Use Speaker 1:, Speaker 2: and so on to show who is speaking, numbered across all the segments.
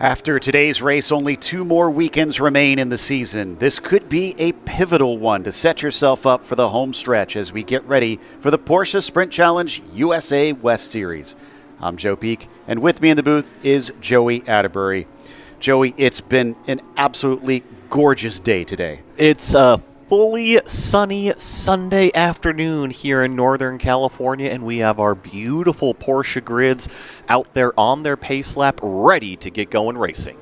Speaker 1: After today's race, only 2 more weekends remain in the season. This could be a pivotal one to set yourself up for the home stretch as we get ready for the Porsche Sprint Challenge USA West Series. I'm Joe Peak, and with me in the booth is Joey Atterbury. Joey, it's been an absolutely gorgeous day today.
Speaker 2: It's a fully sunny Sunday afternoon here in Northern California, and we have our beautiful Porsche grids out there on their pace lap ready to get going racing.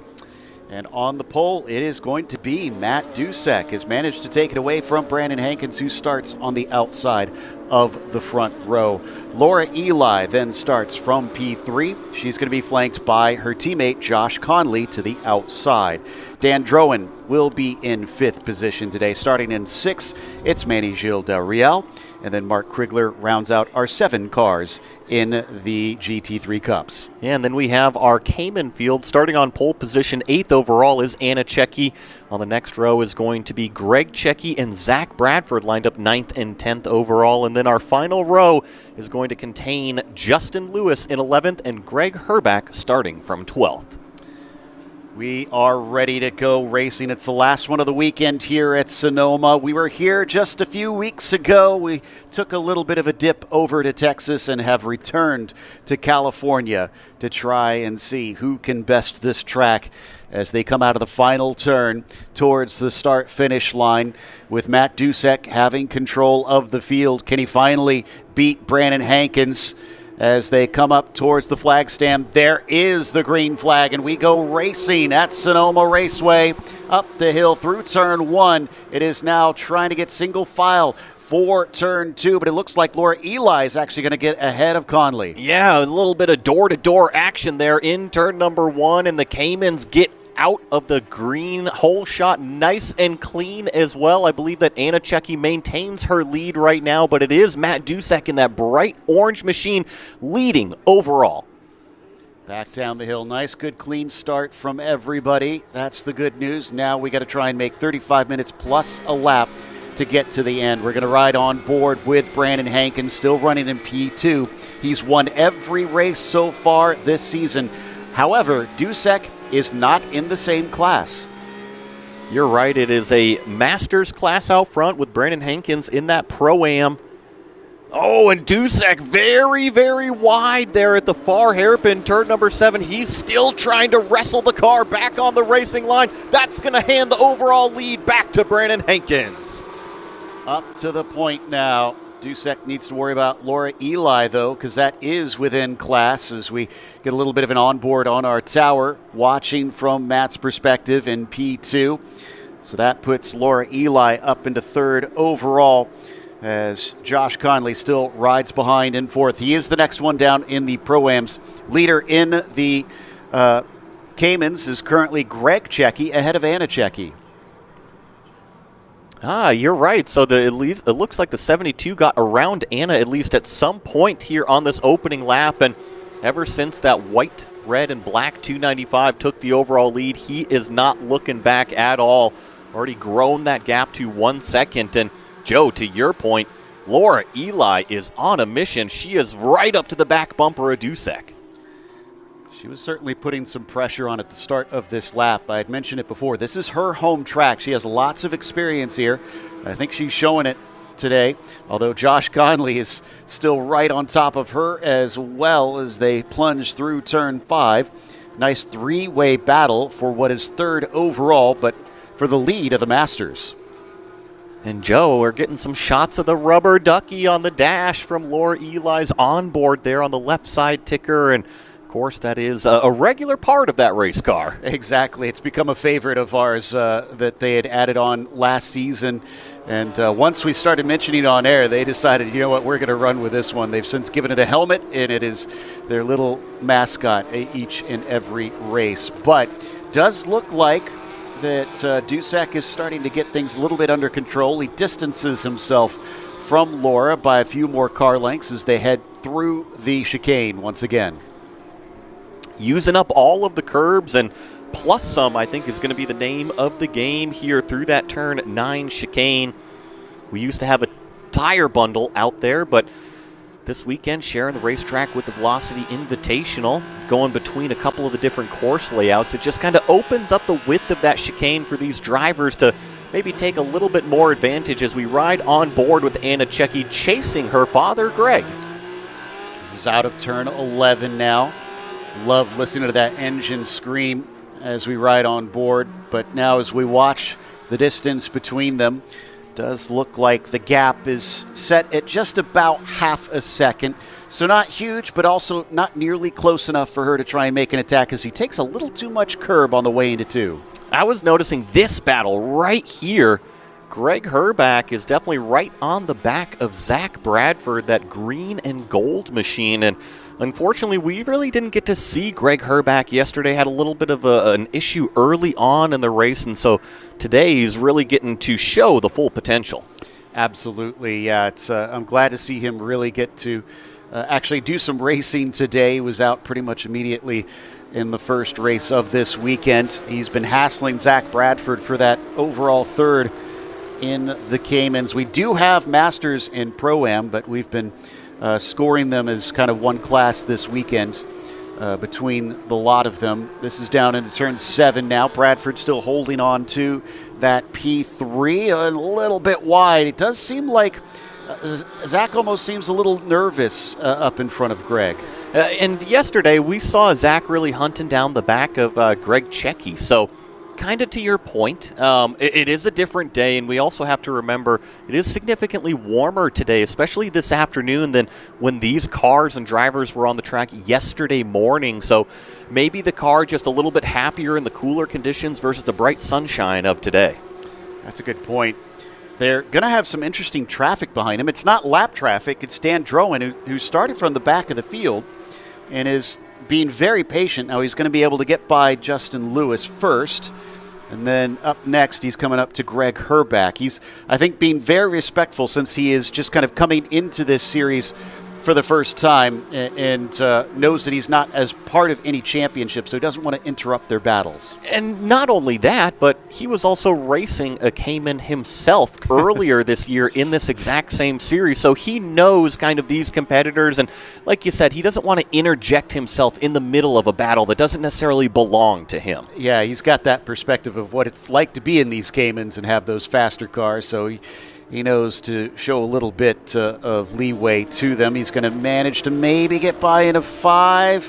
Speaker 1: And on the pole, it is going to be Matt Dusek, has managed to take it away from Brandon Hankins, who starts on the outside of the front row. Laura Eli then starts from P3. She's going to be flanked by her teammate Josh Conley to the outside. Dan Drowan will be in 5th position today. Starting in 6th, it's Manny Gilles Del Real. And then Mark Krigler rounds out our 7 cars in the GT3 Cups.
Speaker 2: Yeah, and then we have our Cayman field. Starting on pole position, 8th overall is Anna Checki. On the next row is going to be Greg Checki and Zach Bradford lined up 9th and 10th overall. And then our final row is going to contain Justin Lewis in 11th and Greg Herback starting from 12th.
Speaker 1: We are ready to go racing. It's the last one of the weekend here at Sonoma. We were here just a few weeks ago. We took a little bit of a dip over to Texas and have returned to California to try and see who can best this track as they come out of the final turn towards the start-finish line, with Matt Dusek having control of the field. Can he finally beat Brandon Hankins? As they come up towards the flag stand, there is the green flag, and we go racing at Sonoma Raceway up the hill through turn 1. It is now trying to get single file for turn 2, but it looks like Laura Eli is actually going to get ahead of Conley.
Speaker 2: Yeah, a little bit of door-to-door action there in turn number 1, and the Caymans get out of the green hole shot nice and clean as well. I believe that Anna Checki maintains her lead right now, but it is Matt Dusek in that bright orange machine leading overall.
Speaker 1: Back down the hill. Nice, good, clean start from everybody. That's the good news. Now we got to try and make 35 minutes plus a lap to get to the end. We're going to ride on board with Brandon Hankins, still running in P2. He's won every race so far this season. However, Dusek is not in the same class.
Speaker 2: You're right. It is a Masters class out front with Brandon Hankins in that Pro-Am. Oh, and Dusek very, very wide there at the far hairpin, turn number 7. He's still trying to wrestle the car back on the racing line. That's going to hand the overall lead back to Brandon Hankins.
Speaker 1: Up to the point now. Dusek needs to worry about Laura Eli, though, because that is within class, as we get a little bit of an onboard on our tower, watching from Matt's perspective in P2. So that puts Laura Eli up into 3rd overall, as Josh Conley still rides behind in 4th. He is the next one down in the Pro-Ams. Leader in the Caymans is currently Greg Checki, ahead of Anna Checki.
Speaker 2: You're right. So at least it looks like the 72 got around Anna at least at some point here on this opening lap, and ever since that white, red, and black 295 took the overall lead, he is not looking back at all. Already grown that gap to 1 second. And Joe, to your point, Laura Eli is on a mission. She is right up to the back bumper of Dusek.
Speaker 1: She was certainly putting some pressure on at the start of this lap. I had mentioned it before. This is her home track. She has lots of experience here. I think she's showing it today, although Josh Conley is still right on top of her as well as they plunge through turn 5. Nice 3-way battle for what is 3rd overall, but for the lead of the Masters.
Speaker 2: And Joe, we're getting some shots of the rubber ducky on the dash from Laura Eli's onboard there on the left side ticker, and of course, that is a regular part of that race car.
Speaker 1: Exactly. It's become a favorite of ours that they had added on last season. And once we started mentioning it on air, they decided, you know what, we're going to run with this one. They've since given it a helmet, and it is their little mascot each and every race. But does look like that Dusek is starting to get things a little bit under control. He distances himself from Laura by a few more car lengths as they head through the chicane once again.
Speaker 2: Using up all of the curbs and plus some, I think, is going to be the name of the game here through that turn 9 chicane. We used to have a tire bundle out there, but this weekend sharing the racetrack with the Velocity Invitational, going between a couple of the different course layouts. It just kind of opens up the width of that chicane for these drivers to maybe take a little bit more advantage as we ride on board with Anna Checki chasing her father, Greg.
Speaker 1: This is out of turn 11 now. Love listening to that engine scream as we ride on board, but now as we watch the distance between them, does look like the gap is set at just about half a second. So not huge, but also not nearly close enough for her to try and make an attack as he takes a little too much curb on the way into 2.
Speaker 2: I was noticing this battle right here. Greg Herback is definitely right on the back of Zach Bradford, that green and gold machine. And unfortunately, we really didn't get to see Greg Herback yesterday. Had a little bit of an issue early on in the race, and so today he's really getting to show the full potential.
Speaker 1: Absolutely, yeah. I'm glad to see him really get to actually do some racing today. He was out pretty much immediately in the first race of this weekend. He's been hassling Zach Bradford for that overall third in the Caymans. We do have Masters and Pro-Am, but we've been scoring them as kind of one class this weekend between the lot of them. This is down into turn 7 now. Bradford still holding on to that P3 a little bit wide. It does seem like Zach almost seems a little nervous up in front of Greg.
Speaker 2: And yesterday we saw Zach really hunting down the back of Greg Checki. So kind of to your point, it is a different day, and we also have to remember it is significantly warmer today, especially this afternoon, than when these cars and drivers were on the track yesterday morning. So maybe the car just a little bit happier in the cooler conditions versus the bright sunshine of today.
Speaker 1: That's a good point. They're going to have some interesting traffic behind him. It's not lap traffic. It's Dan Drowan, who started from the back of the field and is being very patient. Now he's going to be able to get by Justin Lewis first. And then up next, he's coming up to Greg Herback. He's, I think, being very respectful since he is just kind of coming into this series for the first time and knows that he's not as part of any championship, so he doesn't want to interrupt their battles.
Speaker 2: And not only that, but he was also racing a Cayman himself earlier this year in this exact same series, so he knows kind of these competitors. And like you said, he doesn't want to interject himself in the middle of a battle that doesn't necessarily belong to him.
Speaker 1: Yeah, he's got that perspective of what it's like to be in these Caymans and have those faster cars, so he knows to show a little bit of leeway to them. He's going to manage to maybe get by in a 5.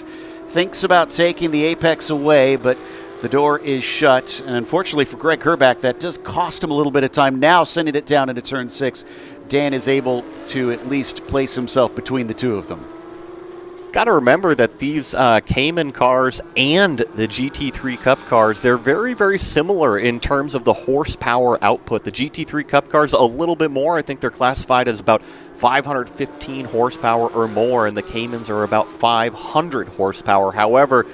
Speaker 1: Thinks about taking the apex away, but the door is shut. And unfortunately for Greg Herback, that does cost him a little bit of time. Now sending it down into turn 6, Dan is able to at least place himself between the two of them.
Speaker 2: Got to remember that these Cayman cars and the GT3 Cup cars, they're very, very similar in terms of the horsepower output. The GT3 Cup cars, a little bit more. I think they're classified as about 515 horsepower or more, and the Caymans are about 500 horsepower. However,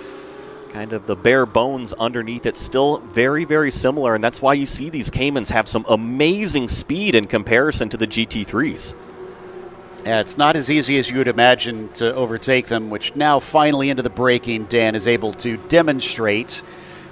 Speaker 2: kind of the bare bones underneath it's still very, very similar, and that's why you see these Caymans have some amazing speed in comparison to the GT3s.
Speaker 1: Yeah, it's not as easy as you would imagine to overtake them, which now finally into the braking, Dan is able to demonstrate.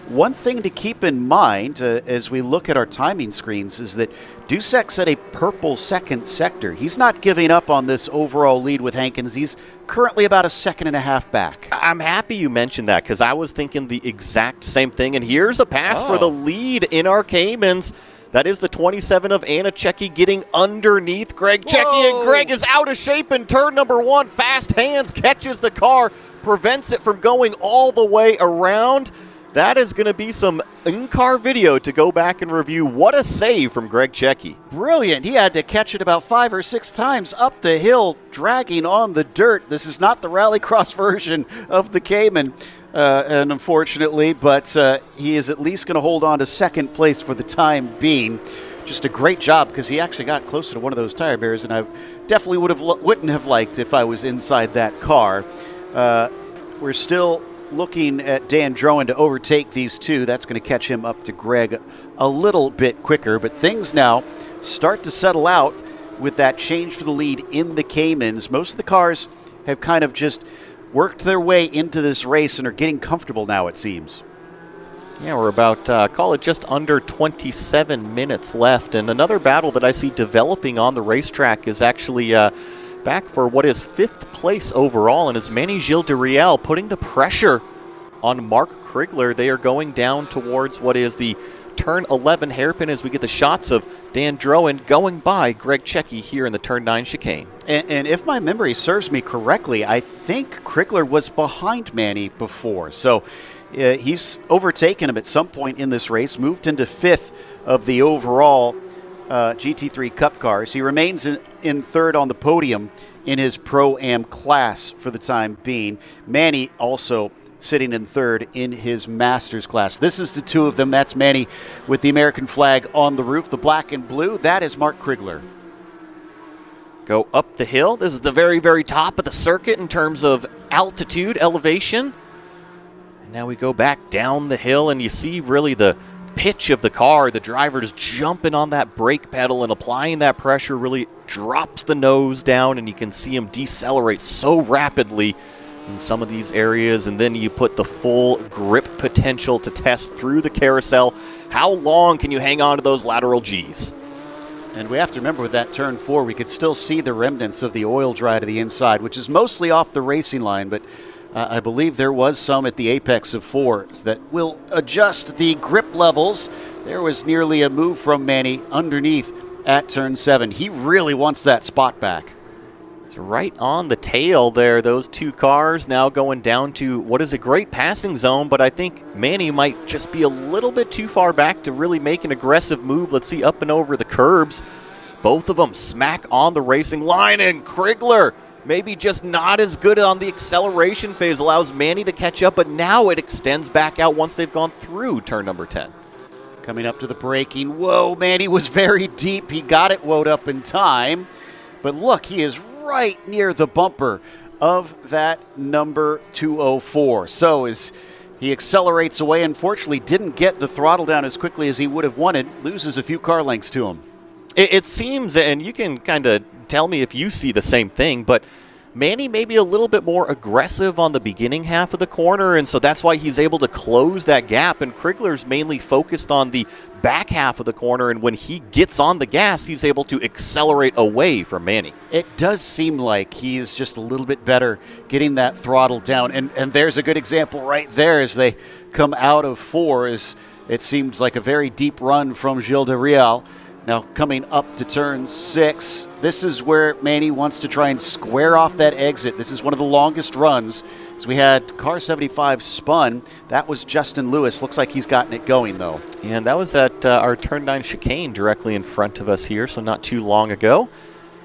Speaker 1: One thing to keep in mind as we look at our timing screens is that Dusek's at a purple second sector. He's not giving up on this overall lead with Hankins. He's currently about a 1.5 seconds back.
Speaker 2: I'm happy you mentioned that because I was thinking the exact same thing. And here's a pass for the lead in our Caymans. That is the 27 of Anna Checki getting underneath Greg Checki, and Greg is out of shape in turn number 1. Fast hands, catches the car, prevents it from going all the way around. That is going to be some in-car video to go back and review. What a save from Greg Checki.
Speaker 1: Brilliant. He had to catch it about 5 or 6 times up the hill, dragging on the dirt. This is not the rallycross version of the Cayman, and unfortunately, but he is at least going to hold on to second place for the time being. Just a great job because he actually got closer to one of those tire barriers, and I definitely wouldn't have liked if I was inside that car. We're still looking at Dan Drowan to overtake these two. That's going to catch him up to Greg a little bit quicker, but things now start to settle out with that change for the lead in the Caymans. Most of the cars have kind of just worked their way into this race and are getting comfortable now, it seems.
Speaker 2: Yeah, we're about, call it just under 27 minutes left. And another battle that I see developing on the racetrack is actually back for what is 5th place overall, and it's Manny Gil de Riel putting the pressure on Mark Krigler. They are going down towards what is the turn 11 hairpin as we get the shots of Dan Drowan going by Greg Checky here in the turn 9 chicane.
Speaker 1: And if my memory serves me correctly, I think Krigler was behind Manny before. So he's overtaken him at some point in this race, moved into 5th of the overall GT3 Cup cars. He remains in 3rd on the podium in his Pro-Am class for the time being. Manny also sitting in 3rd in his Masters class. This is the two of them. That's Manny with the American flag on the roof, the black and blue. That is Mark Krigler.
Speaker 2: Go up the hill. This is the very, very top of the circuit in terms of altitude, elevation. And now we go back down the hill, and you see really the pitch of the car. The driver's jumping on that brake pedal and applying that pressure really drops the nose down, and you can see him decelerate so rapidly in some of these areas, and then you put the full grip potential to test through the carousel. How long can you hang on to those lateral Gs?
Speaker 1: And we have to remember with that turn 4, we could still see the remnants of the oil dry to the inside, which is mostly off the racing line, but I believe there was some at the apex of 4 that will adjust the grip levels. There was nearly a move from Manny underneath at turn 7. He really wants that spot back.
Speaker 2: Right on the tail there, those two cars now going down to what is a great passing zone, but I think Manny might just be a little bit too far back to really make an aggressive move. Let's see, up and over the curbs. Both of them smack on the racing line, and Krigler maybe just not as good on the acceleration phase, allows Manny to catch up, but now it extends back out once they've gone through turn number 10.
Speaker 1: Coming up to the braking. Whoa, Manny was very deep. He got it woed up in time. But look, he is right near the bumper of that number 204. So as he accelerates away, unfortunately didn't get the throttle down as quickly as he would have wanted, loses a few car lengths to him.
Speaker 2: It seems, and you can kind of tell me if you see the same thing, but Manny may be a little bit more aggressive on the beginning half of the corner, and so that's why he's able to close that gap, and Krigler's mainly focused on the back half of the corner, and when he gets on the gas, he's able to accelerate away from Manny.
Speaker 1: It does seem like he is just a little bit better getting that throttle down, and there's a good example right there as they come out of 4, as it seems like a very deep run from Gil de Riel. Now coming up to turn 6, this is where Manny wants to try and square off that exit. This is one of the longest runs. As we had car 75 spun, that was Justin Lewis. Looks like he's gotten it going though.
Speaker 2: And that was at our turn 9 chicane directly in front of us here, so not too long ago.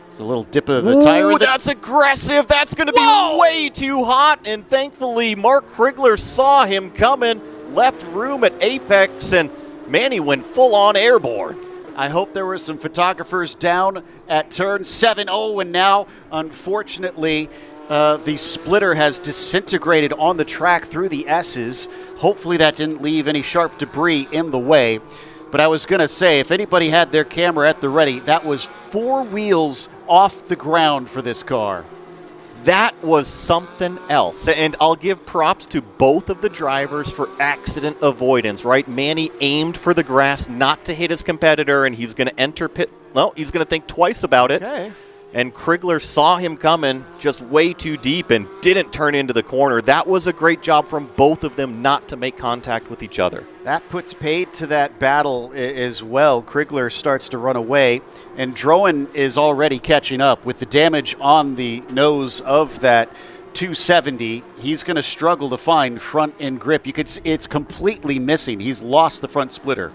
Speaker 1: It's a little dip of the tire.
Speaker 2: Ooh, that's aggressive. That's going to be way too hot. And thankfully, Mark Krigler saw him coming, left room at apex, and Manny went full on airborne.
Speaker 1: I hope there were some photographers down at turn 7. Oh, and now, unfortunately, the splitter has disintegrated on the track through the S's. Hopefully that didn't leave any sharp debris in the way. But I was going to say, if anybody had their camera at the ready, that was 4 wheels off the ground for this car.
Speaker 2: That was something else, and I'll give props to both of the drivers for accident avoidance, right? Manny aimed for the grass not to hit his competitor, and he's going to enter pit. Well, he's going to think twice about it.
Speaker 1: Okay.
Speaker 2: And Krigler saw him coming just way too deep and didn't turn into the corner. That was a great job from both of them not to make contact with each other.
Speaker 1: That puts paid to that battle as well. Krigler starts to run away, and Drowan is already catching up with the damage on the nose of that 270. He's going to struggle to find front end grip. It's completely missing. He's lost the front splitter.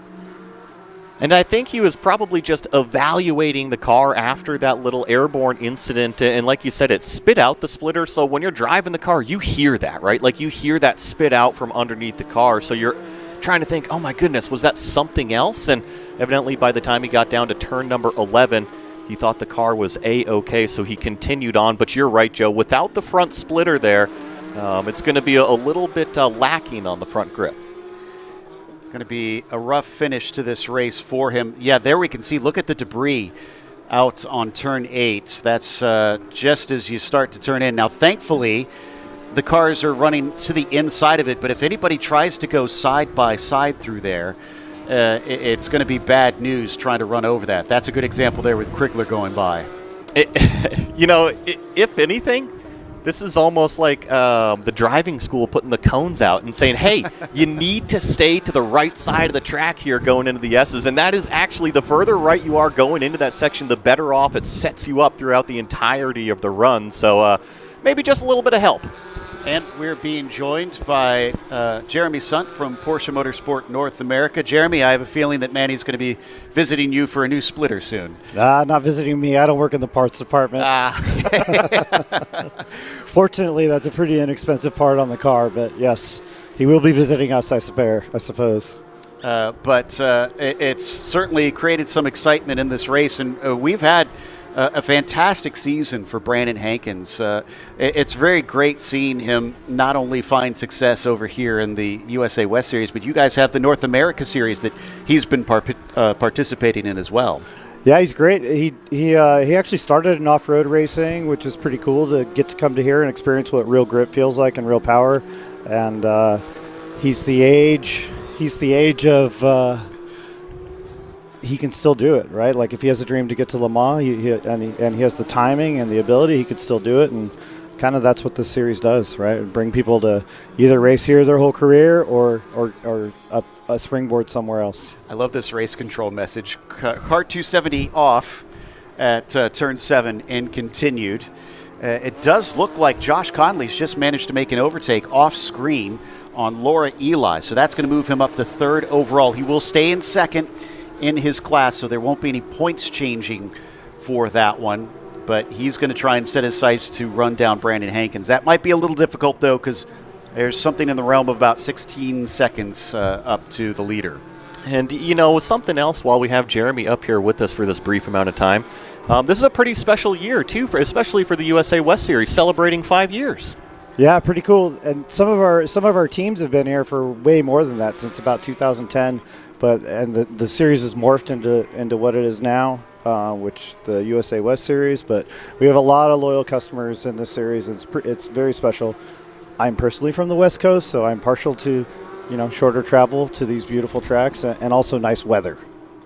Speaker 2: And I think he was probably just evaluating the car after that little airborne incident. And like you said, it spit out the splitter. So when you're driving the car, you hear that, right? Like you hear that spit out from underneath the car. So you're trying to think, oh my goodness, was that something else? And evidently by the time he got down to turn number 11, he thought the car was A-okay. So he continued on. But you're right, Joe. Without the front splitter there, it's going to be a little bit lacking on the front grip.
Speaker 1: Going to be a rough finish to this race for him. Yeah, there we can see, look at the debris out on turn 8. That's just as you start to turn in. Now, thankfully, the cars are running to the inside of it, but if anybody tries to go side by side through there, it's going to be bad news trying to run over that. That's a good example there with Krigler going by.
Speaker 2: If anything, this is almost like the driving school putting the cones out and saying, hey, you need to stay to the right side of the track here going into the S's. And that is actually, the further right you are going into that section, the better off it sets you up throughout the entirety of the run. So maybe just a little bit of help.
Speaker 1: And we're being joined by Jeremy Sunt from Porsche Motorsport North America. Jeremy, I have a feeling that Manny's going to be visiting you for a new splitter soon.
Speaker 3: Not visiting me. I don't work in the parts department. Fortunately, that's a pretty inexpensive part on the car. But yes, he will be visiting us, I suppose.
Speaker 1: But it's certainly created some excitement in this race. And we've had a fantastic season for Brandon Hankins. It's very great seeing him not only find success over here in the USA West Series, but you guys have the North America Series that he's been participating in as well.
Speaker 3: Yeah, he's great. He actually started in off-road racing, which is pretty cool to get to come to here and experience what real grip feels like and real power. And he's the age of he can still do it, right? Like if he has a dream to get to Le Mans, and he has the timing and the ability, he could still do it. And kind of that's what this series does, right? Bring people to either race here their whole career or a springboard somewhere else.
Speaker 1: I love this race control message. Car 270 off at turn 7 and continued. It does look like Josh Conley's just managed to make an overtake off screen on Laura Eli, so that's going to move him up to 3rd overall. He will stay in 2nd in his class, so there won't be any points changing for that one, but he's going to try and set his sights to run down Brandon Hankins. That might be a little difficult, though, because there's something in the realm of about 16 seconds up to the leader.
Speaker 2: And, something else while we have Jeremy up here with us for this brief amount of time, this is a pretty special year, too, especially for the USA West Series, celebrating 5 years.
Speaker 3: Yeah, pretty cool. And some of our teams have been here for way more than that, since about 2010. And the series has morphed into what it is now, which the USA West Series. But we have a lot of loyal customers in this series. It's very special. I'm personally from the West Coast, so I'm partial to, shorter travel to these beautiful tracks and also nice weather.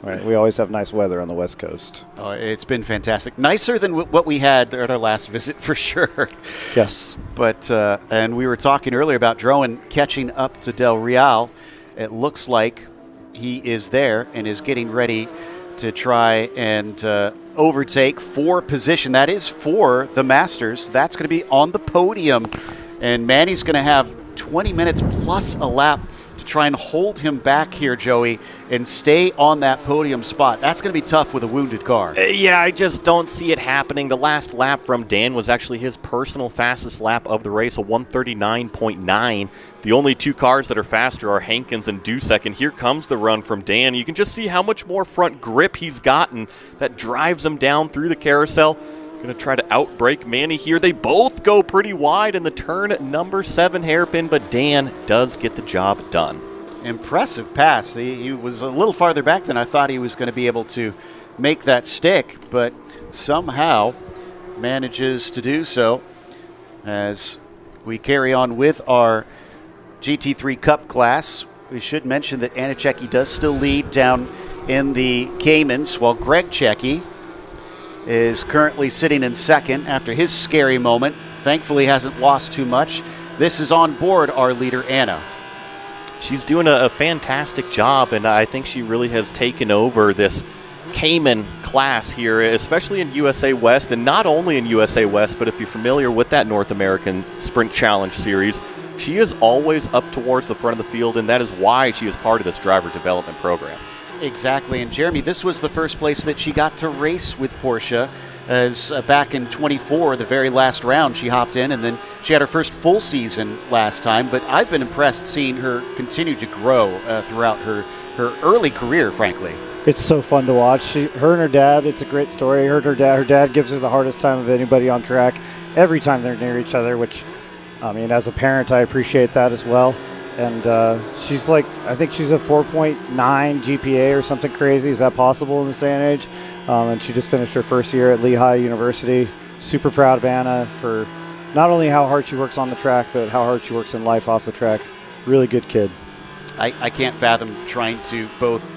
Speaker 3: Right, we always have nice weather on the West Coast.
Speaker 1: Oh, it's been fantastic. Nicer than what we had at our last visit, for sure.
Speaker 3: Yes.
Speaker 1: But and we were talking earlier about Drowan catching up to Del Real. It looks like he is there and is getting ready to try and overtake for position. That is for the Masters. That's going to be on the podium. And Manny's going to have 20 minutes plus a lap to try and hold him back here, Joey, and stay on that podium spot. That's going to be tough with a wounded car.
Speaker 2: Yeah, I just don't see it happening. The last lap from Dan was actually his personal fastest lap of the race, a 139.9. The only two cars that are faster are Hankins and Dusek, and here comes the run from Dan. You can just see how much more front grip he's gotten that drives him down through the carousel. Going to try to outbrake Manny here. They both go pretty wide in the turn number 7 hairpin, but Dan does get the job done.
Speaker 1: Impressive pass. He was a little farther back than I thought he was going to be able to make that stick, but somehow manages to do so as we carry on with our GT3 Cup class. We should mention that Anna Czecki does still lead down in the Caymans, while Greg Czecki is currently sitting in 2nd after his scary moment. Thankfully hasn't lost too much. This is on board our leader, Anna.
Speaker 2: She's doing a fantastic job, and I think she really has taken over this Cayman class here, especially in USA West, and not only in USA West, but if you're familiar with that North American Sprint Challenge Series, she is always up towards the front of the field, and that is why she is part of this driver development program.
Speaker 1: Exactly, and Jeremy, this was the first place that she got to race with Porsche, as back in 24, the very last round, she hopped in, and then she had her first full season last time. But I've been impressed seeing her continue to grow throughout her early career, frankly.
Speaker 3: It's so fun to watch. Her and her dad, it's a great story. Her dad gives her the hardest time of anybody on track every time they're near each other, which, I mean, as a parent, I appreciate that as well. And she's like, I think she's a 4.9 GPA or something crazy. Is that possible in this day and age? And she just finished her first year at Lehigh University. Super proud of Anna for not only how hard she works on the track, but how hard she works in life off the track. Really good kid.
Speaker 1: I can't fathom trying to both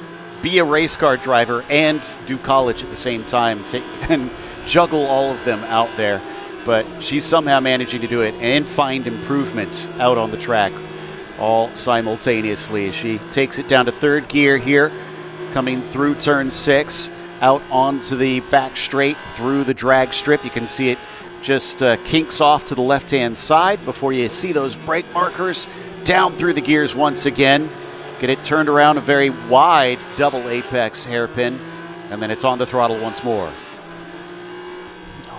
Speaker 1: be a race car driver and do college at the same time. And juggle all of them out there. But she's somehow managing to do it and find improvement out on the track all simultaneously as she takes it down to third gear here, coming through turn 6, out onto the back straight through the drag strip. You can see it just kinks off to the left-hand side before you see those brake markers down through the gears once again. Get it turned around a very wide double apex hairpin, and then it's on the throttle once more.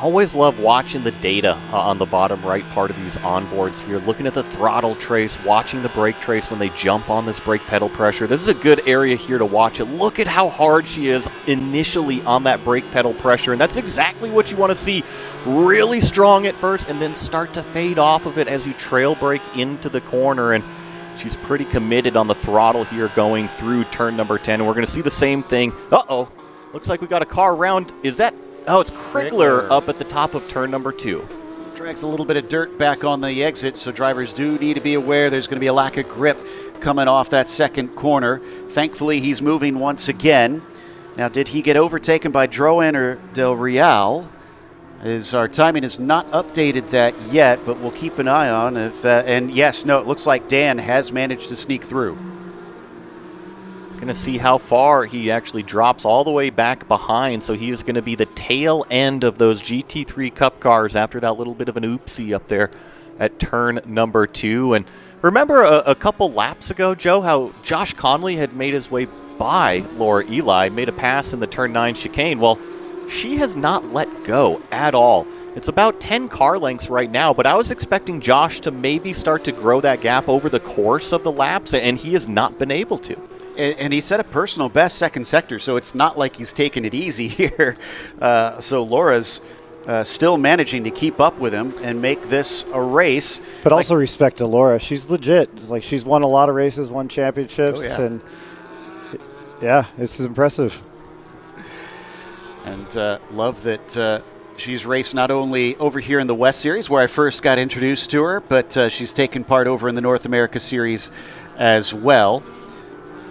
Speaker 2: Always love watching the data on the bottom right part of these onboards here, looking at the throttle trace, watching the brake trace when they jump on this brake pedal pressure. This is a good area here to watch it. Look at how hard she is initially on that brake pedal pressure, and that's exactly what you want to see. Really strong at first and then start to fade off of it as you trail brake into the corner, and she's pretty committed on the throttle here going through turn number 10, and we're going to see the same thing. Uh-oh, looks like we got a car around. Is that... Oh, it's Krigler up at the top of turn number 2.
Speaker 1: Drags a little bit of dirt back on the exit, so drivers do need to be aware there's going to be a lack of grip coming off that second corner. Thankfully, he's moving once again. Now, did he get overtaken by Droen or Del Real? Our timing is not updated that yet, but we'll keep an eye on if. And yes, no, it looks like Dan has managed to sneak through.
Speaker 2: Going to see how far he actually drops all the way back behind, so he is going to be the tail end of those GT3 Cup cars after that little bit of an oopsie up there at turn number 2. And remember a couple laps ago, Joe, how Josh Conley had made his way by Laura Eli, made a pass in the turn 9 chicane. Well, she has not let go at all. It's about 10 car lengths right now, but I was expecting Josh to maybe start to grow that gap over the course of the laps, and he has not been able to.
Speaker 1: And he set a personal best second sector, so it's not like he's taking it easy here. So Laura's still managing to keep up with him and make this a race.
Speaker 3: But also respect to Laura. She's legit. It's like she's won a lot of races, won championships, and yeah, it's impressive.
Speaker 1: And love that she's raced not only over here in the West Series, where I first got introduced to her, but she's taken part over in the North America Series as well.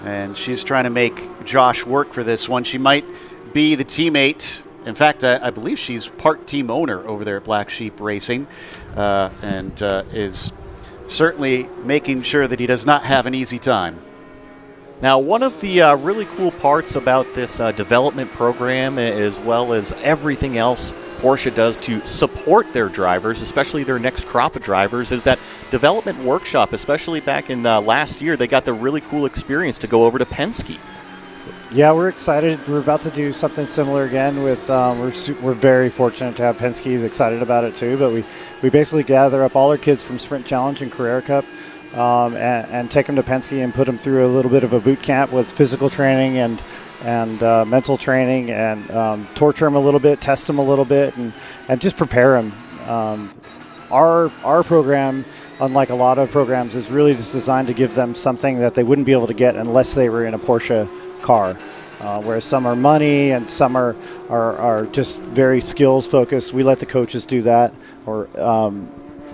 Speaker 1: And she's trying to make Josh work for this one. She might be the teammate. In fact, I believe she's part team owner over there at Black Sheep Racing, and is certainly making sure that he does not have an easy time.
Speaker 2: Now, one of the really cool parts about this development program, as well as everything else Porsche does to support their drivers, especially their next crop of drivers, is that development workshop. Especially back in last year, they got the really cool experience to go over to Penske.
Speaker 3: Yeah, we're excited. We're about to do something similar again with, we're very fortunate to have Penske excited about it too, but we basically gather up all our kids from Sprint Challenge and Carrera Cup and take them to Penske and put them through a little bit of a boot camp with physical training and mental training, and torture them a little bit, test them a little bit, and just prepare them. Our program, unlike a lot of programs, is really just designed to give them something that they wouldn't be able to get unless they were in a Porsche car. Whereas some are money and some are just very skills focused. We let the coaches do that, or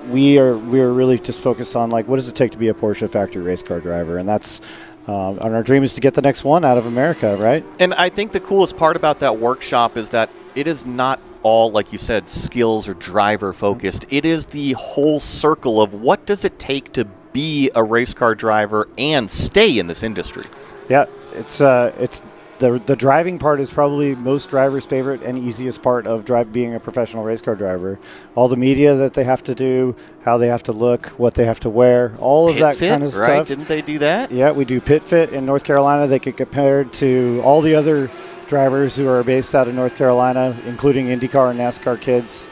Speaker 3: we are really just focused on, like, what does it take to be a Porsche factory race car driver, and that's. And our dream is to get the next one out of America, right?
Speaker 2: And I think the coolest part about that workshop is that it is not all, like you said, skills or driver focused. It is the whole circle of what does it take to be a race car driver and stay in this industry.
Speaker 3: Yeah, it's the driving part is probably most drivers' favorite and easiest part of being a professional race car driver. All the media that they have to do, how they have to look, what they have to wear, all of that kind of stuff.
Speaker 2: Right? Didn't they do that?
Speaker 3: Yeah, we do Pit Fit in North Carolina. They get compared to all the other drivers who are based out of North Carolina, including IndyCar and NASCAR kids.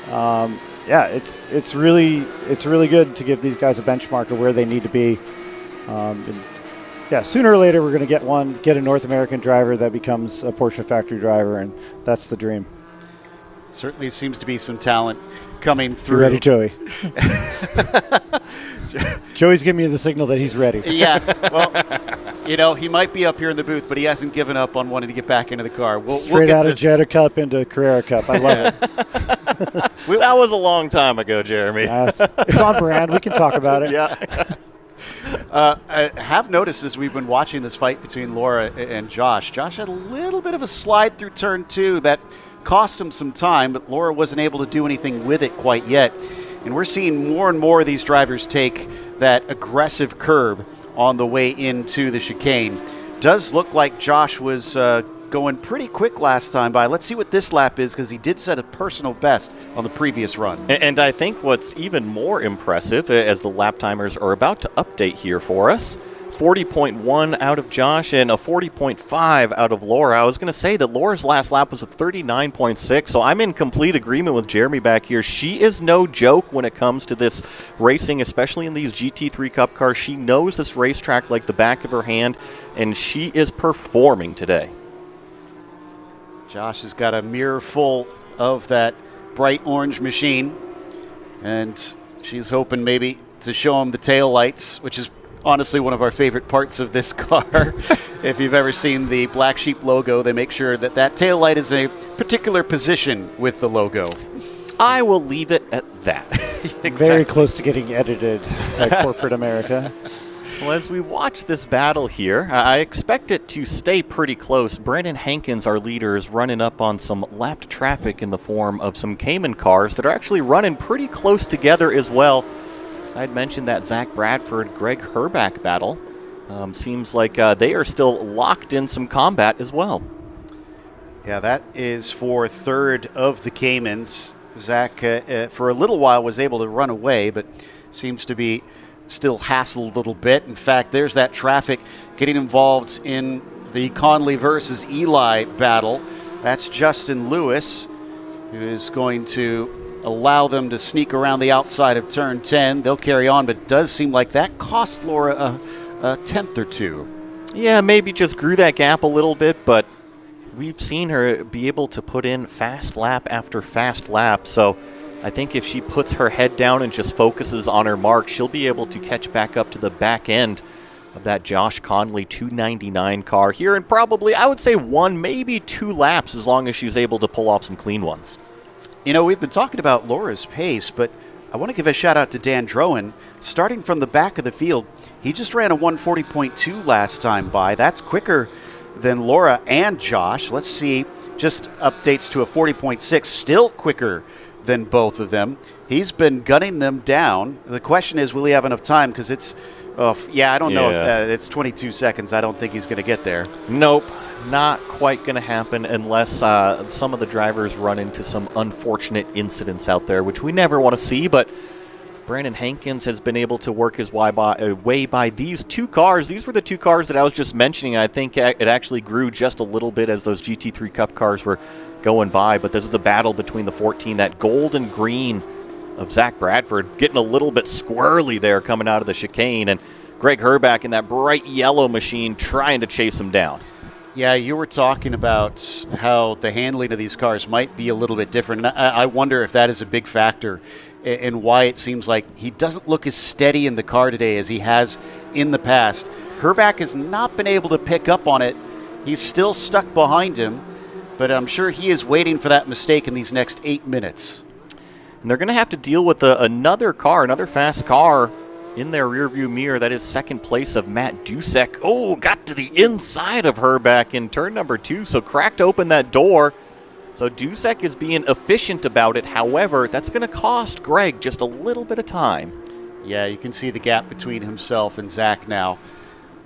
Speaker 3: Yeah, it's really good to give these guys a benchmark of where they need to be. Yeah, sooner or later we're going to get a North American driver that becomes a Porsche factory driver, and that's the dream.
Speaker 1: Certainly seems to be some talent coming through.
Speaker 3: You ready, Joey? Joey's giving me the signal that he's ready.
Speaker 1: Yeah, well, he might be up here in the booth, but he hasn't given up on wanting to get back into the car.
Speaker 3: Straight out of Jetta Cup into Carrera Cup. I love it.
Speaker 2: That was a long time ago, Jeremy.
Speaker 3: It's on brand. We can talk about it.
Speaker 2: Yeah.
Speaker 1: I have noticed as we've been watching this fight between Laura and Josh had a little bit of a slide through turn 2 that cost him some time, but Laura wasn't able to do anything with it quite yet. And we're seeing more and more of these drivers take that aggressive curb on the way into the chicane. Does look like Josh was going pretty quick last time by. Let's see what this lap is, because he did set a personal best on the previous run.
Speaker 2: And I think what's even more impressive, as the lap timers are about to update here for us, 40.1 out of Josh and a 40.5 out of Laura. I was going to say that Laura's last lap was a 39.6, so I'm in complete agreement with Jeremy back here. She is no joke when it comes to this racing, especially in these GT3 Cup cars. She knows this racetrack like the back of her hand, and she is performing today.
Speaker 1: Josh has got a mirror full of that bright orange machine, and she's hoping maybe to show him the taillights, which is honestly one of our favorite parts of this car. If you've ever seen the Black Sheep logo, they make sure that that taillight is in a particular position with the logo.
Speaker 2: I will leave it at that.
Speaker 1: Exactly.
Speaker 3: Very close to getting edited at corporate America.
Speaker 2: Well, as we watch this battle here, I expect it to stay pretty close. Brandon Hankins, our leader, is running up on some lapped traffic in the form of some Cayman cars that are actually running pretty close together as well. I'd mentioned that Zach Bradford, Greg Herback battle. Seems like they are still locked in some combat as well.
Speaker 1: Yeah, that is for third of the Caymans. Zach, for a little while, was able to run away, but seems to be still hassled a little bit. In fact, there's that traffic getting involved in the Conley versus Eli battle. That's Justin Lewis, who is going to allow them to sneak around the outside of turn 10. They'll carry on, but it does seem like that cost Laura a tenth or two.
Speaker 2: Yeah, maybe just grew that gap a little bit, but we've seen her be able to put in fast lap after fast lap. So I think if she puts her head down and just focuses on her mark, she'll be able to catch back up to the back end of that Josh Conley 299 car here in probably, I would say, 1, maybe 2 laps, as long as she's able to pull off some clean ones.
Speaker 1: You know, we've been talking about Laura's pace, but I want to give a shout out to Dan Drowan. Starting from the back of the field, he just ran a 140.2 last time by. That's quicker than Laura and Josh. Let's see, just updates to a 40.6, still quicker than both of them. He's been gunning them down. The question is, will he have enough time? Because it's, I don't know. It's 22 seconds. I don't think he's going to get there.
Speaker 2: Nope. Not quite going to happen unless some of the drivers run into some unfortunate incidents out there, which we never want to see. But Brandon Hankins has been able to work his way by these 2 cars. These were the 2 cars that I was just mentioning. I think it actually grew just a little bit as those GT3 Cup cars were going by. But this is the battle between the 14, that gold and green of Zach Bradford, getting a little bit squirrely there coming out of the chicane, and Greg Herback in that bright yellow machine trying to chase him down.
Speaker 1: Yeah, you were talking about how the handling of these cars might be a little bit different. And I wonder if that is a big factor in why it seems like he doesn't look as steady in the car today as he has in the past. Herback has not been able to pick up on it. He's still stuck behind him, but I'm sure he is waiting for that mistake in these next 8 minutes.
Speaker 2: And they're going to have to deal with another car, another fast car in their rearview mirror. That is second place of Matt Dusek. Oh, got to the inside of Herback in turn number 2, so cracked open that door. So Dusek is being efficient about it. However, that's going to cost Greg just a little bit of time.
Speaker 1: Yeah, you can see the gap between himself and Zach now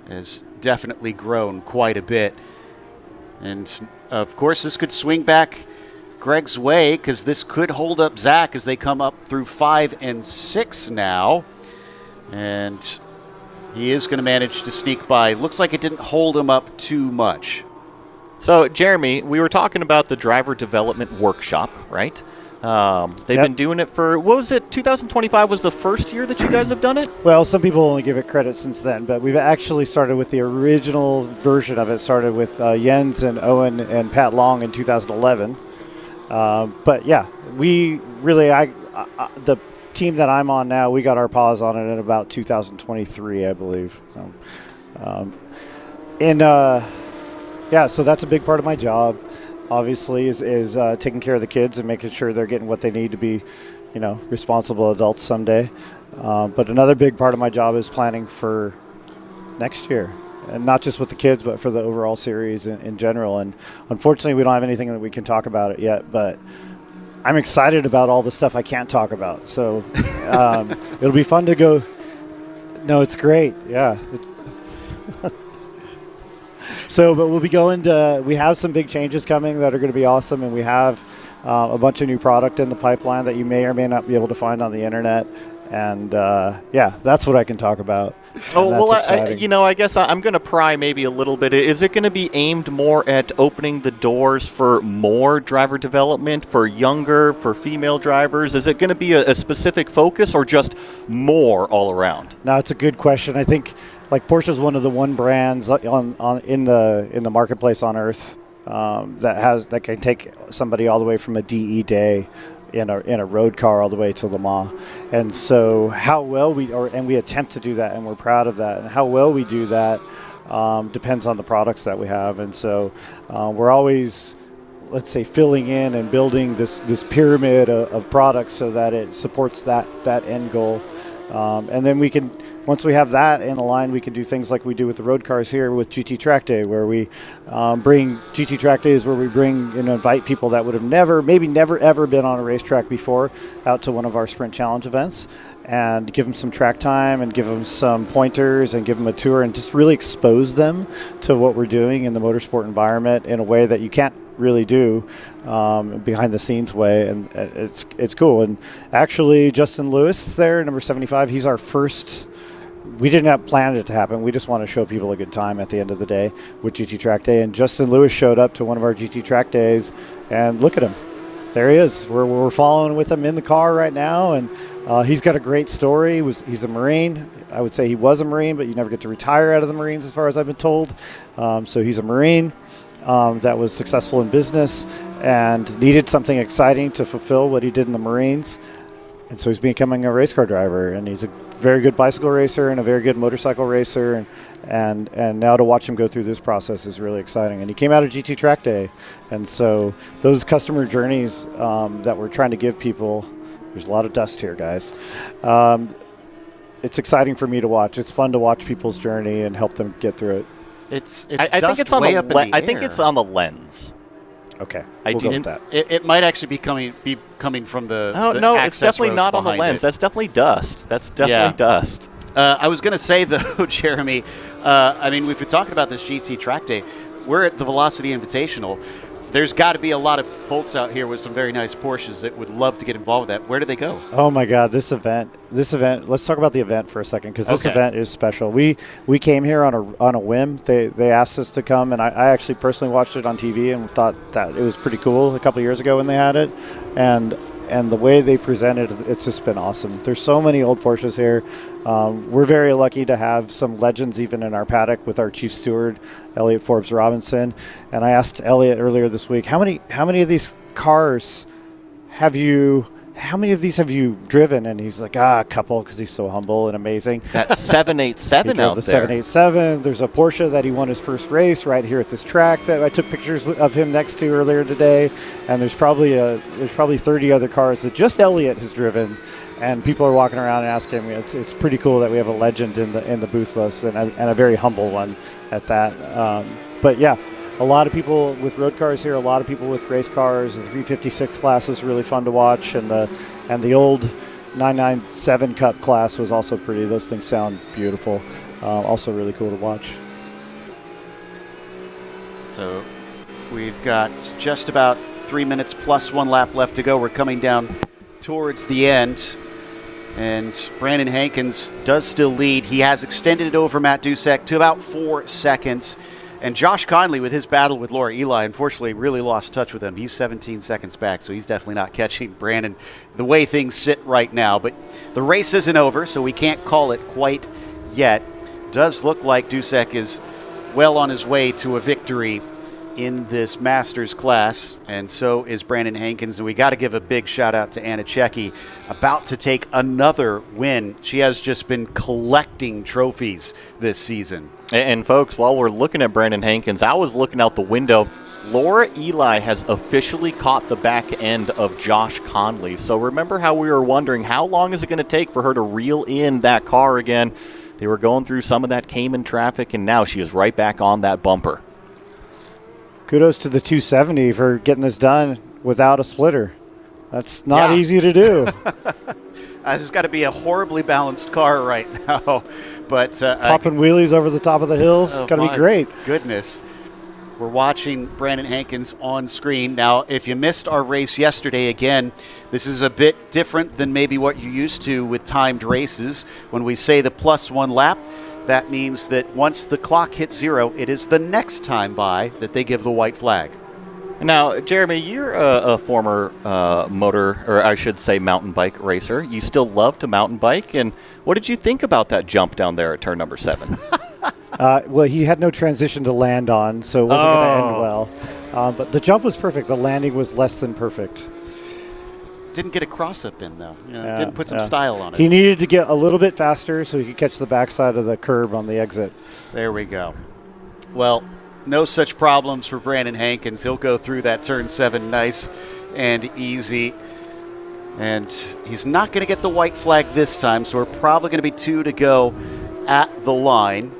Speaker 1: has definitely grown quite a bit. And, of course, this could swing back Greg's way, because this could hold up Zach as they come up through 5 and 6 now. And he is going to manage to sneak by. Looks like it didn't hold him up too much.
Speaker 2: So, Jeremy, we were talking about the driver development workshop, right? They've been doing it for, what was it, 2025 was the first year that you guys have done it?
Speaker 3: Well, some people only give it credit since then, but we've actually started with the original version of it. Started with Jens and Owen and Pat Long in 2011. But yeah, we really, the team that I'm on now, we got our paws on it in about 2023, I believe. So, so that's a big part of my job, obviously, is taking care of the kids and making sure they're getting what they need to be, responsible adults someday. But another big part of my job is planning for next year. and not just with the kids, but for the overall series in general. And unfortunately, we don't have anything that we can talk about it yet, but I'm excited about all the stuff I can't talk about. So it'll be fun to go. No, it's great. Yeah. So, but we'll be going to, we have some big changes coming that are going to be awesome, and we have a bunch of new product in the pipeline that you may or may not be able to find on the internet. And yeah, that's what I can talk about.
Speaker 2: Oh, well, I guess I'm going to pry maybe a little bit. Is it going to be aimed more at opening the doors for more driver development, for younger, for female drivers? Is it going to be a specific focus, or just more all around?
Speaker 3: No, it's a good question. I think like Porsche is one of the brands in the marketplace on Earth that can take somebody all the way from a DE day in a road car all the way to Le Mans. And so how well we attempt to do that, and we're proud of that, and how well we do that depends on the products that we have. And so we're always, let's say, filling in and building this pyramid of products so that it supports that end goal. And then we can, once we have that in a line, we can do things like we do with the road cars here with GT Track Day, where we bring GT Track Days, where we bring and invite people that would have never ever been on a racetrack before out to one of our Sprint Challenge events, and give them some track time and give them some pointers and give them a tour and just really expose them to what we're doing in the motorsport environment in a way that you can't really do behind the scenes way. And it's cool. And actually Justin Lewis there, number 75, he's our first. We didn't have planned it to happen. We just want to show people a good time at the end of the day with GT Track Day. And Justin Lewis showed up to one of our GT Track Days, and look at him. There he is. We're following with him in the car right now, and he's got a great story. He's a Marine. I would say he was a Marine, but you never get to retire out of the Marines as far as I've been told. So he's a Marine that was successful in business and needed something exciting to fulfill what he did in the Marines. And so he's becoming a race car driver, and he's a very good bicycle racer and a very good motorcycle racer. And now to watch him go through this process is really exciting. And he came out of GT Track Day. And so those customer journeys that we're trying to give people, there's a lot of dust here, guys. It's exciting for me to watch. It's fun to watch people's journey and help them get through it.
Speaker 2: I think it's on the I think it's on the lens.
Speaker 3: Okay, we'll go with that.
Speaker 1: It might actually be coming from the.
Speaker 2: Oh
Speaker 1: the
Speaker 2: no, it's definitely not on the lens. That's definitely dust. That's definitely dust.
Speaker 1: I was going to say though, Jeremy. I mean, we've been talking about this GT Track Day. We're at the Velocity Invitational. There's got to be a lot of folks out here with some very nice Porsches that would love to get involved with that. Where do they go?
Speaker 3: Oh my God, this event. Let's talk about the event for a second, because this event is special. We came here on a whim. They asked us to come, and I actually personally watched it on TV and thought that it was pretty cool a couple of years ago when they had it, and the way they presented, it's just been awesome. There's so many old Porsches here. We're very lucky to have some legends even in our paddock with our chief steward, Elliot Forbes Robinson. And I asked Elliot earlier this week, how many of these cars have you driven? And he's like, a couple, because he's so humble and amazing.
Speaker 2: That 787 out there.
Speaker 3: The 787. There's a Porsche that he won his first race right here at this track that I took pictures of him next to earlier today. And there's probably 30 other cars that just Elliot has driven. And people are walking around and asking me. It's pretty cool that we have a legend in the booth with us, and a very humble one at that. But yeah, a lot of people with road cars here, a lot of people with race cars. The 356 class was really fun to watch, and the old 997 Cup class was also pretty. Those things sound beautiful. Also really cool to watch.
Speaker 1: So we've got just about 3 minutes plus 1 lap left to go. We're coming down towards the end. And Brandon Hankins does still lead. He has extended it over Matt Dusek to about 4 seconds. And Josh Conley, with his battle with Laura Eli, unfortunately really lost touch with him. He's 17 seconds back, so he's definitely not catching Brandon the way things sit right now. But the race isn't over, so we can't call it quite yet. Does look like Dusek is well on his way to a victory in this Masters class, and so is Brandon Hankins. And we got to give a big shout out to Anna Checki, about to take another win. She has just been collecting trophies this season.
Speaker 2: And folks, while we're looking at Brandon Hankins, I was looking out the window. Laura Eli has officially caught the back end of Josh Conley. So remember how we were wondering how long is it going to take for her to reel in that car again? They were going through some of that Cayman traffic, and now she is right back on that bumper.
Speaker 3: Kudos to the 270 for getting this done without a splitter. That's not easy to do.
Speaker 1: This has got to be a horribly balanced car right now. But
Speaker 3: popping wheelies over the top of the hills. It's got to be great.
Speaker 1: Goodness. We're watching Brandon Hankins on screen. Now, if you missed our race yesterday, again, this is a bit different than maybe what you're used to with timed races. When we say the +1 lap, that means that once the clock hits 0, it is the next time by that they give the white flag.
Speaker 2: Now, Jeremy, you're a former mountain bike racer. You still love to mountain bike. And what did you think about that jump down there at turn number 7?
Speaker 3: Well, he had no transition to land on, so it wasn't going to end well. But the jump was perfect. The landing was less than perfect.
Speaker 1: Didn't get a cross-up in, though. Didn't put some style on it.
Speaker 3: He needed to get a little bit faster so he could catch the backside of the curb on the exit.
Speaker 1: There we go. Well, no such problems for Brandon Hankins. He'll go through that turn 7 nice and easy. And he's not going to get the white flag this time, so we're probably going to be 2 to go at the line.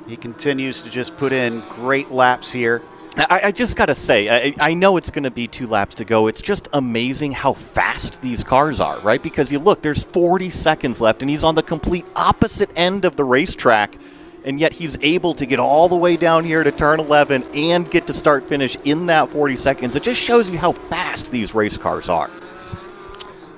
Speaker 1: He continues to just put in great laps here.
Speaker 2: I just got to say, I know it's going to be 2 laps to go. It's just amazing how fast these cars are, right? Because you look, there's 40 seconds left, and he's on the complete opposite end of the racetrack. And yet he's able to get all the way down here to turn 11 and get to start finish in that 40 seconds. It just shows you how fast these race cars are.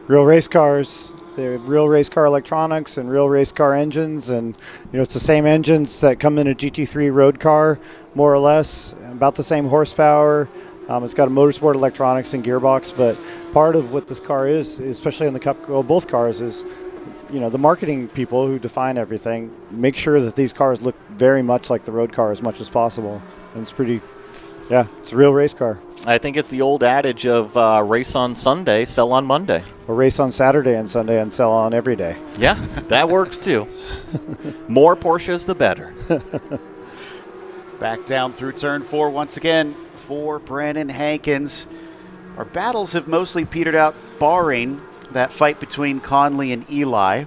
Speaker 3: Real race cars. They're real race car electronics and real race car engines. And, it's the same engines that come in a GT3 road car, more or less, about the same horsepower. It's got a motorsport electronics and gearbox. But part of what this car is, especially in the Cup, both cars, is the marketing people who define everything make sure that these cars look very much like the road car as much as possible. And it's it's a real race car.
Speaker 2: I think it's the old adage of race on Sunday, sell on Monday.
Speaker 3: Or race on Saturday and Sunday and sell on every day.
Speaker 2: Yeah, that works too. More Porsches, the better.
Speaker 1: Back down through turn 4 once again for Brandon Hankins. Our battles have mostly petered out, barring that fight between Conley and Eli.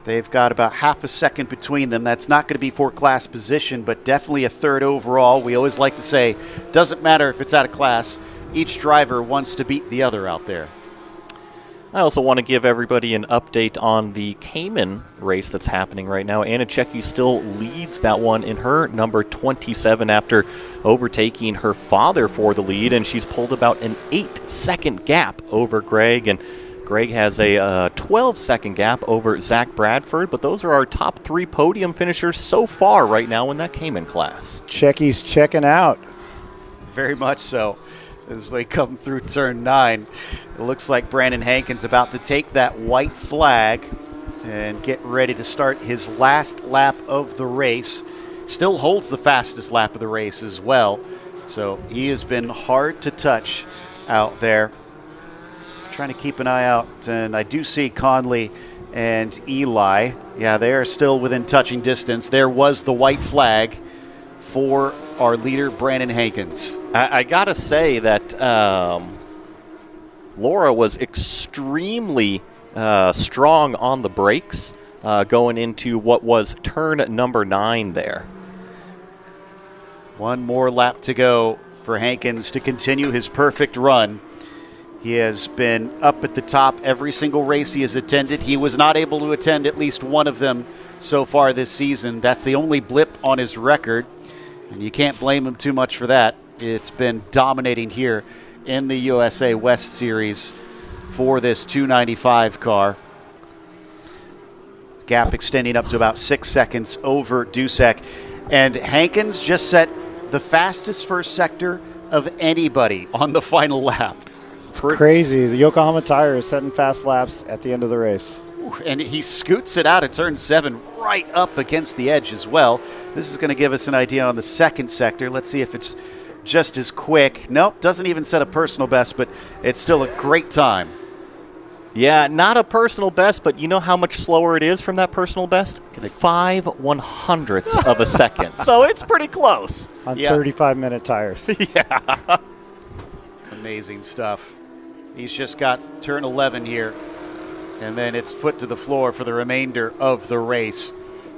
Speaker 1: They've got about half a second between them. That's not going to be for class position, but definitely a third overall. We always like to say, doesn't matter if it's out of class. Each driver wants to beat the other out there.
Speaker 2: I also want to give everybody an update on the Cayman race that's happening right now. Anna Czecki still leads that one in her number 27 after overtaking her father for the lead, and she's pulled about an 8-second gap over Greg, and Greg has a 12-second gap over Zach Bradford, but those are our top 3 podium finishers so far right now in that Cayman class.
Speaker 3: Czecki's checking out.
Speaker 1: Very much so. As they come through turn 9, it looks like Brandon Hankins about to take that white flag and get ready to start his last lap of the race. Still holds the fastest lap of the race as well. So he has been hard to touch out there. Trying to keep an eye out, and I do see Conley and Eli. Yeah, they are still within touching distance. There was the white flag for our leader, Brandon Hankins.
Speaker 2: I got to say that Laura was extremely strong on the brakes going into what was turn number 9 there.
Speaker 1: One more lap to go for Hankins to continue his perfect run. He has been up at the top every single race he has attended. He was not able to attend at least one of them so far this season. That's the only blip on his record, and you can't blame him too much for that. It's been dominating here in the USA West Series for this 295 car. Gap extending up to about 6 seconds over Dusek. And Hankins just set the fastest first sector of anybody on the final lap.
Speaker 3: It's crazy. The Yokohama Tire is setting fast laps at the end of the race.
Speaker 1: And he scoots it out at turn 7 right up against the edge as well. This is going to give us an idea on the second sector. Let's see if it's just as quick. Nope, doesn't even set a personal best, but it's still a great time.
Speaker 2: Yeah, not a personal best, but you know how much slower it is from that personal best? 5/100ths of a second. So it's pretty close.
Speaker 3: On 35-minute tires.
Speaker 2: Yeah.
Speaker 1: Amazing stuff. He's just got turn 11 here, and then it's foot to the floor for the remainder of the race.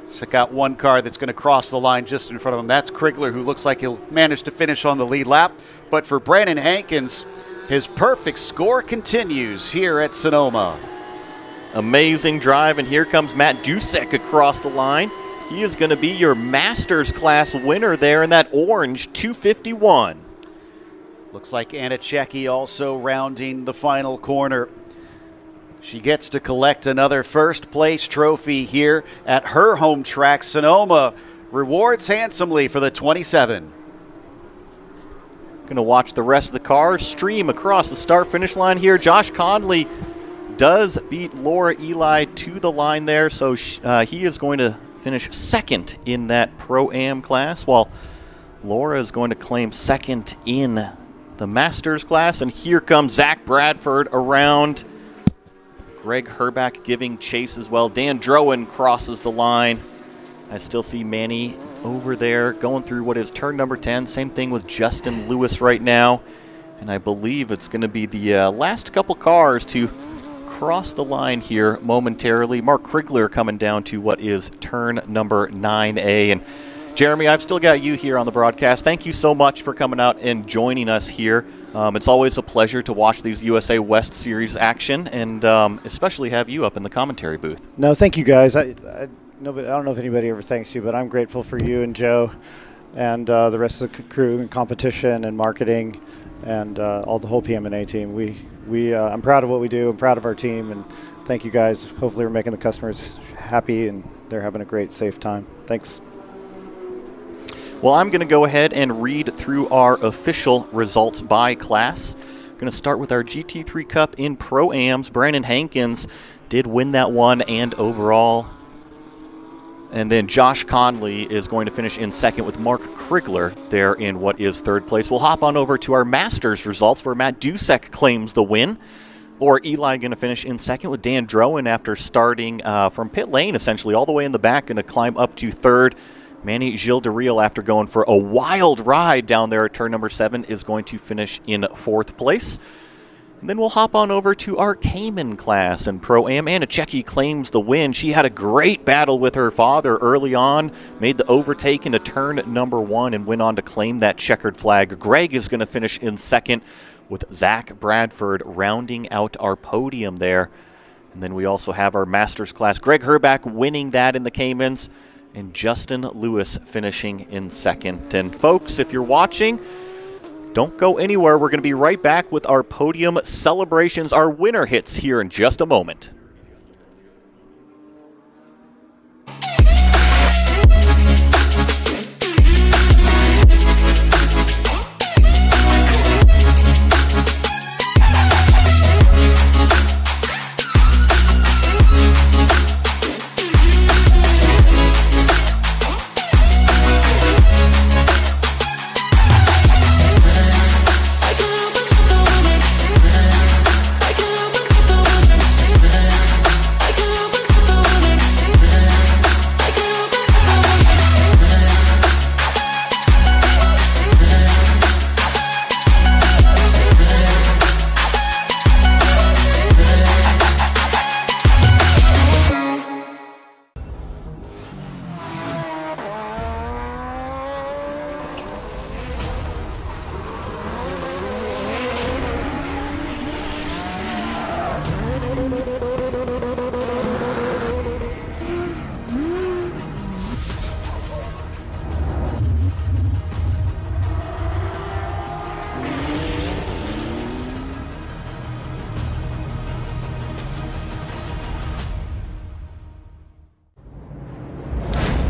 Speaker 1: So got one car that's going to cross the line just in front of him. That's Krigler, who looks like he'll manage to finish on the lead lap. But for Brandon Hankins, his perfect score continues here at Sonoma.
Speaker 2: Amazing drive, and here comes Matt Dusek across the line. He is going to be your Masters class winner there in that orange 251.
Speaker 1: Looks like Anna Checki also rounding the final corner. She gets to collect another first place trophy here at her home track. Sonoma rewards handsomely for the 27.
Speaker 2: Going to watch the rest of the cars stream across the start-finish line here. Josh Conley does beat Laura Eli to the line there, so he is going to finish second in that Pro-Am class, while Laura is going to claim second in the Masters class. And here comes Zach Bradford around. Greg Herback giving chase as well. Dan Drowan crosses the line. I still see Manny over there going through what is turn number 10. Same thing with Justin Lewis right now. And I believe it's going to be the last couple cars to cross the line here momentarily. Mark Krigler coming down to what is turn number 9A. And Jeremy, I've still got you here on the broadcast. Thank you so much for coming out and joining us here. It's always a pleasure to watch these USA West Series action, and especially have you up in the commentary booth.
Speaker 3: No, thank you guys. I don't know if anybody ever thanks you, but I'm grateful for you and Joe and the rest of the crew and competition and marketing and all the whole PM&A team. I'm proud of what we do. I'm proud of our team, and thank you guys. Hopefully we're making the customers happy and they're having a great, safe time. Thanks.
Speaker 2: Well, I'm going to go ahead and read through our official results by class. I'm going to start with our GT3 Cup in Pro-Ams. Brandon Hankins did win that one and overall. And then Josh Conley is going to finish in second with Mark Krigler there in what is third place. We'll hop on over to our Masters results where Matt Dusek claims the win. Or Eli going to finish in second with Dan Drowan after starting from pit lane essentially all the way in the back, going to climb up to third. Manny Gilles de Riel, after going for a wild ride down there at turn number 7, is going to finish in fourth place. And then we'll hop on over to our Cayman class and Pro-Am. Anna Checki claims the win. She had a great battle with her father early on, made the overtake into turn number 1, and went on to claim that checkered flag. Greg is going to finish in second with Zach Bradford rounding out our podium there. And then we also have our Masters class. Greg Herback winning that in the Caymans, and Justin Lewis finishing in second. And folks, if you're watching, don't go anywhere. We're going to be right back with our podium celebrations, our winner hits here in just a moment.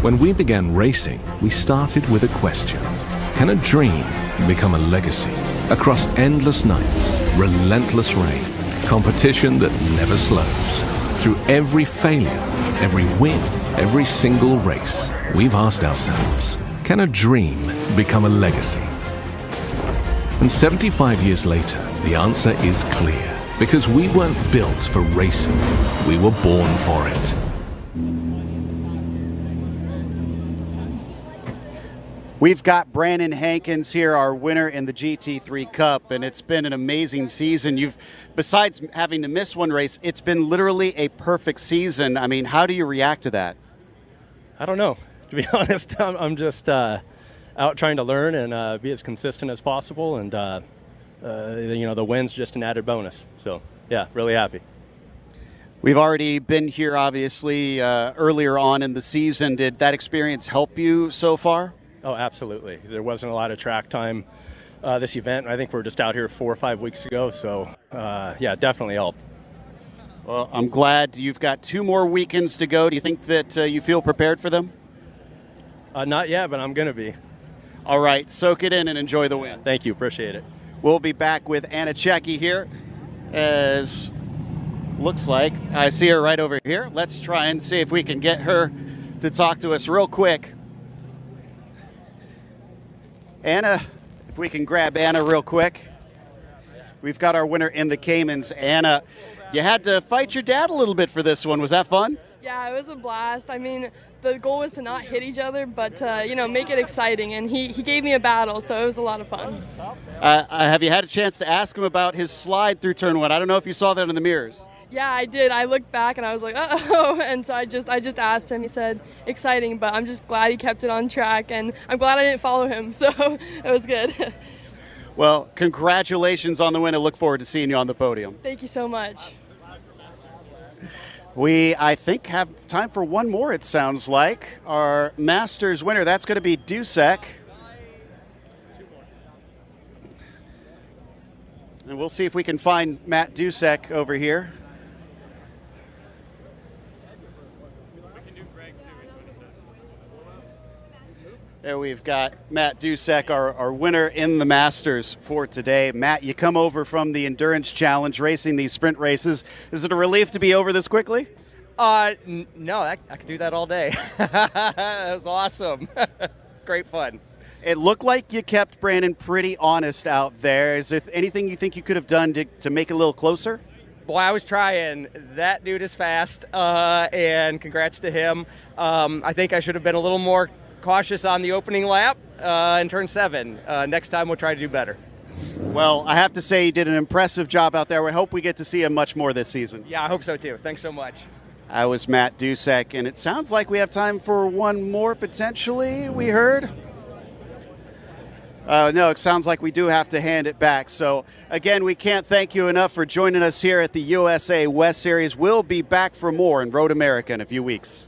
Speaker 4: When we began racing, we started with a question. Can a dream become a legacy? Across endless nights, relentless rain, competition that never slows. Through every failure, every win, every single race, we've asked ourselves, can a dream become a legacy? And 75 years later, the answer is clear. Because we weren't built for racing, we were born for it.
Speaker 1: We've got Brandon Hankins here, our winner in the GT3 Cup, and it's been an amazing season. Besides having to miss one race, it's been literally a perfect season. I mean, how do you react to that?
Speaker 5: I don't know. To be honest, I'm just out trying to learn and be as consistent as possible, and the win's just an added bonus. So, yeah, really happy.
Speaker 1: We've already been here, obviously, earlier on in the season. Did that experience help you so far?
Speaker 5: Oh, absolutely. There wasn't a lot of track time this event. I think we're just out here 4 or 5 weeks ago, so, yeah, definitely helped.
Speaker 1: Well, I'm glad you've got 2 more weekends to go. Do you think that you feel prepared for them?
Speaker 5: Not yet, but I'm going to be.
Speaker 1: All right, soak it in and enjoy the win.
Speaker 5: Thank you. Appreciate it.
Speaker 1: We'll be back with Anna Checky here, as looks like I see her right over here. Let's try and see if we can get her to talk to us real quick. Anna, if we can grab Anna real quick. We've got our winner in the Caymans. Anna, you had to fight your dad a little bit for this one. Was that fun?
Speaker 6: Yeah, it was a blast. I mean, the goal was to not hit each other, but make it exciting. And he gave me a battle, so it was a lot of fun.
Speaker 1: Have you had a chance to ask him about his slide through turn 1? I don't know if you saw that in the mirrors.
Speaker 6: Yeah, I did. I looked back and I was like, uh-oh. And so I just asked him. He said, exciting, but I'm just glad he kept it on track. And I'm glad I didn't follow him, so it was good.
Speaker 1: Well, congratulations on the win. I look forward to seeing you on the podium.
Speaker 6: Thank you so much.
Speaker 1: We, I think, have time for one more, it sounds like. Our Masters winner, that's going to be Dusek. And we'll see if we can find Matt Dusek over here. There we've got Matt Dusek, our winner in the Masters for today. Matt, you come over from the Endurance Challenge, racing these sprint races. Is it a relief to be over this quickly?
Speaker 7: No, I could do that all day. That was awesome. Great fun.
Speaker 1: It looked like you kept Brandon pretty honest out there. Is there anything you think you could have done to make it a little closer?
Speaker 7: Boy, I was trying. That dude is fast, and congrats to him. I think I should have been a little more cautious on the opening lap in turn 7. Next time we'll try to do better.
Speaker 1: Well, I have to say you did an impressive job out there. We hope we get to see him much more this season.
Speaker 7: Yeah, I hope so too. Thanks so much.
Speaker 1: I was Matt Dusek, and it sounds like we have time for one more potentially, we heard. No, it sounds like we do have to hand it back. So, again, we can't thank you enough for joining us here at the USA West Series. We'll be back for more in Road America in a few weeks.